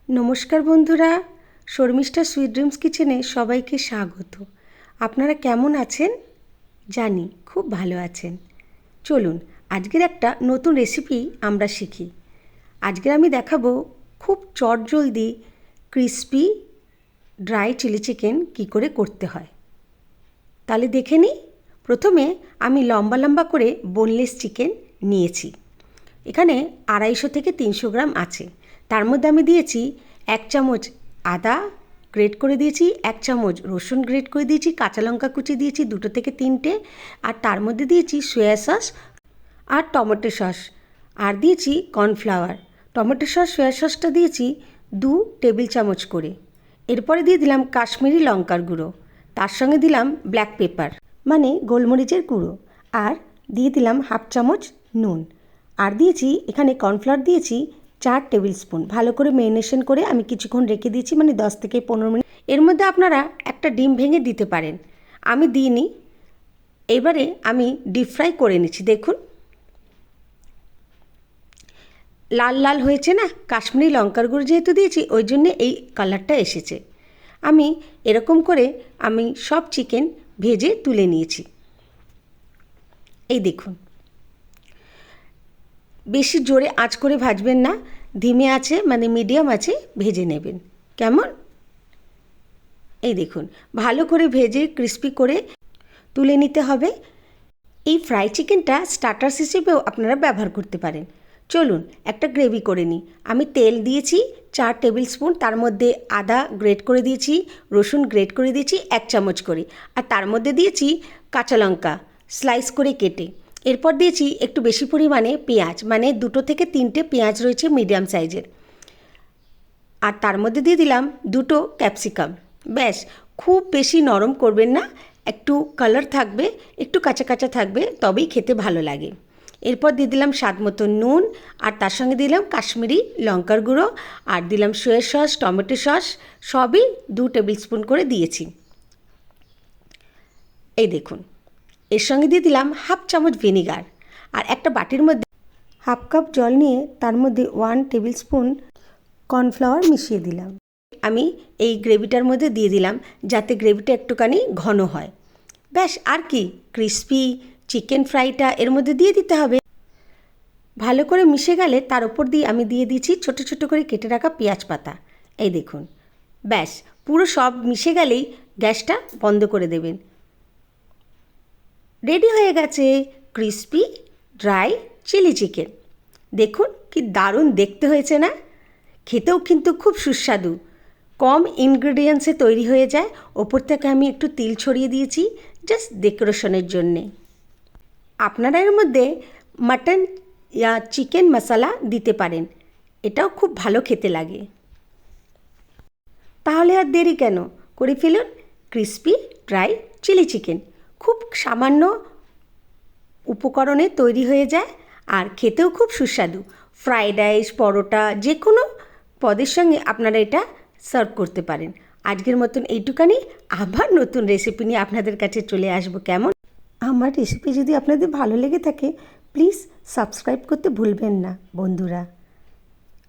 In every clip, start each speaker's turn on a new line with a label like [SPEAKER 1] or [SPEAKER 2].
[SPEAKER 1] নমস্কার বন্ধুরা, Sharmistha sweet dreams কিচেনে সবাইকে স্বাগত। আপনারা কেমন আছেন? জানি খুব ভালো আছেন। চলুন আজকের একটা নতুন রেসিপি আমরা শিখি। আজকে আমি দেখাবো খুব চটজলদি ক্রিসপি ড্রাই চিলি চিকেন কী করে করতে হয়। তাহলে দেখে নিই। প্রথমে আমি লম্বা লম্বা করে বোনলেস চিকেন নিয়েছি। এখানে 250 থেকে 300 গ্রাম আছে। তার মধ্যে আমি দিয়েছি 1 চামচ আদা গ্রেট করে দিয়েছি, 1 চামচ রসুন গ্রেট করে দিয়েছি, কাঁচা লঙ্কা কুচি দিয়েছি 2 থেকে 3টে, আর তার মধ্যে দিয়েছি সয়া সস আর টমেটো সস, আর দিয়েছি কর্নফ্লাওয়ার। টমেটো সস সয়া সসটা দিয়েছি 2 টেবিল চামচ করে। এরপরে দিয়ে দিলাম কাশ্মীরি লঙ্কার গুঁড়ো, তার সঙ্গে দিলাম ব্ল্যাক পেপার মানে গোলমরিচের গুঁড়ো, আর দিয়ে দিলাম 1/2 চামচ নুন, আর দিয়েছি এখানে কর্নফ্লাওয়ার দিয়েছি 4 টেবিল স্পুন। ভালো করে ম্যারিনেশন করে আমি কিছুক্ষণ রেখে দিয়েছি, মানে 10 থেকে 15 মিনিট। এর মধ্যে আপনারা একটা ডিম ভেঙে দিতে পারেন, আমি দিইনি। এবারে আমি ডিপ ফ্রাই করে নিচ্ছি। দেখুন লাল লাল হয়েছে না, কাশ্মীরি লঙ্কার গুঁড়ো যেহেতু দিয়েছি ওই জন্যে এই কালারটা এসেছে। আমি এরকম করে আমি সব চিকেন ভেজে তুলে নিয়েছি। এই দেখুন, বেশি জোরে আঁচ করে ভাজবেন না, ধিমে আছে মানে মিডিয়াম আছে ভেজে নেবেন। কেমন? এই দেখুন, ভালো করে ভেজে ক্রিস্পি করে তুলে নিতে হবে। এই ফ্রাই চিকেনটা স্টার্টার্স হিসেবেও আপনারা ব্যবহার করতে পারেন। চলুন একটা গ্রেভি করে নিই। আমি তেল দিয়েছি 4 টেবিল স্পুন, তার মধ্যে আদা গ্রেট করে দিয়েছি, রসুন গ্রেট করে দিয়েছি 1 চামচ করে, আর তার মধ্যে দিয়েছি কাঁচা লঙ্কা স্লাইস করে কেটে। এরপর দিয়েছি একটু বেশি পরিমাণে পেঁয়াজ, মানে 2 থেকে 3টে পেঁয়াজ রয়েছে মিডিয়াম সাইজের, আর তার মধ্যে দিয়ে দিলাম 2টো ক্যাপসিকাম। ব্যাস, খুব বেশি নরম করবেন না, একটু কালার থাকবে, একটু কাঁচা কাঁচা থাকবে, তবেই খেতে ভালো লাগে। এরপর দিয়ে দিলাম স্বাদ মতো নুন, আর তার সঙ্গে দিলাম কাশ্মীরি লঙ্কার গুঁড়ো, আর দিলাম সয়া সস, টমেটো সস, সবই 2 টেবিল স্পুন করে দিয়েছি। এই দেখুন, এর সঙ্গে দিয়ে দিলাম 1/2 চামচ ভিনিগার, আর একটা বাটির মধ্যে 1/2 কাপ জল নিয়ে তার মধ্যে 1 টেবিল স্পুন কর্নফ্লাওয়ার মিশিয়ে দিলাম। আমি এই গ্রেভিটার মধ্যে দিয়ে দিলাম যাতে গ্রেভিটা একটুখানি ঘন হয়। ব্যাস, আর কি, ক্রিসপি চিকেন ফ্রাইটা এর মধ্যে দিয়ে দিতে হবে। ভালো করে মিশে গেলে তার উপর দিয়ে আমি দিয়ে দিয়েছি ছোট ছোট করে কেটে রাখা পেঁয়াজ পাতা। এই দেখুন, ব্যাস পুরো সব মিশে গেলেই গ্যাসটা বন্ধ করে দেবেন। রেডি হয়ে গেছে ক্রিসপি ড্রাই চিলি চিকেন। দেখুন কি দারুণ দেখতে হয়েছে না? খেতেও কিন্তু খুব সুস্বাদু, কম ইনগ্রেডিয়েন্টসে তৈরি হয়ে যায়। ওপর থেকে আমি একটু তিল ছড়িয়ে দিয়েছি জাস্ট ডেকোরেশনের জন্যে। আপনারা এর মধ্যে মাটন ইয়া চিকেন মশলা দিতে পারেন, এটাও খুব ভালো খেতে লাগে। তাহলে আর দেরি কেন, করে ফেলুন ক্রিসপি ড্রাই চিলি চিকেন। খুব সামান্য উপকরণে তৈরি হয়ে যায়, আর খেতেও খুব সুস্বাদু। ফ্রাইড রাইস, পরোটা, যে কোনো পদের সঙ্গে আপনারা এটা সার্ভ করতে পারেন। আজকের মতন এইটুখানি, আবার নতুন রেসিপি নিয়ে আপনাদের কাছে চলে আসবো। কেমন? আমার রেসিপি যদি আপনাদের ভালো লেগে থাকে প্লিজ সাবস্ক্রাইব করতে ভুলবেন না বন্ধুরা,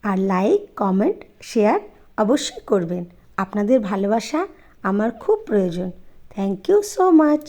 [SPEAKER 1] আর লাইক কমেন্ট শেয়ার অবশ্যই করবেন। আপনাদের ভালোবাসা আমার খুব প্রয়োজন। Thank you so much.